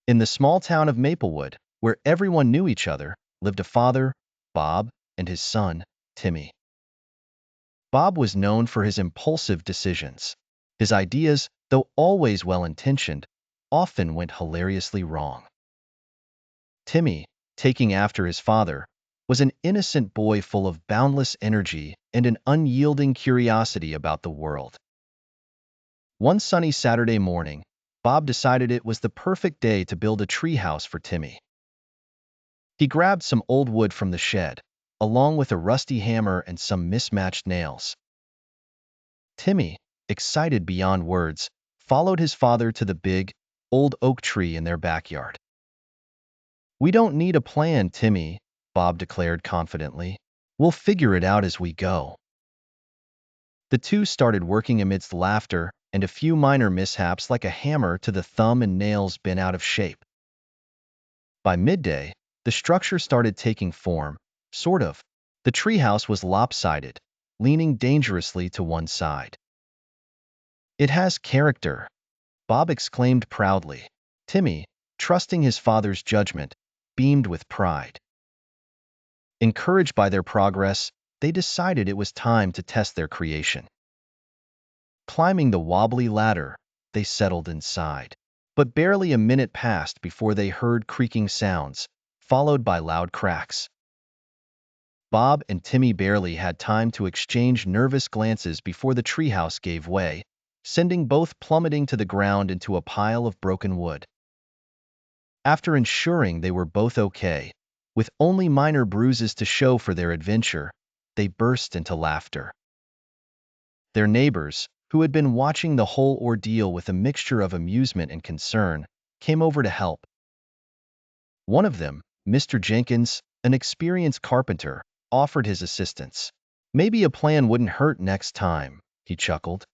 In the small town of Maplewood, where everyone knew each other, lived a father, Bob, and his son, Timmy. Bob was known for his impulsive decisions. His ideas, though always well-intentioned, often went hilariously wrong. Timmy, taking after his father, was an innocent boy full of boundless energy and an unyielding curiosity about the world. One sunny Saturday morning, Bob decided it was the perfect day to build a treehouse for Timmy. He grabbed some old wood from the shed, along with a rusty hammer and some mismatched nails. Timmy, excited beyond words, followed his father to the big, old oak tree in their backyard. "We don't need a plan, Timmy," Bob declared confidently. "We'll figure it out as we go." The two started working amidst laughter and a few minor mishaps like a hammer to the thumb and nails bent out of shape. By midday, the structure started taking form, sort of. The treehouse was lopsided, leaning dangerously to one side. "It has character," Bob exclaimed proudly. Timmy, trusting his father's judgment, beamed with pride. Encouraged by their progress, they decided it was time to test their creation. Climbing the wobbly ladder, they settled inside. But barely a minute passed before they heard creaking sounds, followed by loud cracks. Bob and Timmy barely had time to exchange nervous glances before the treehouse gave way, sending both plummeting to the ground into a pile of broken wood. After ensuring they were both okay, with only minor bruises to show for their adventure, they burst into laughter. Their neighbors, who had been watching the whole ordeal with a mixture of amusement and concern, came over to help. One of them, Mr. Jenkins, an experienced carpenter, offered his assistance. "Maybe a plan wouldn't hurt next time," he chuckled.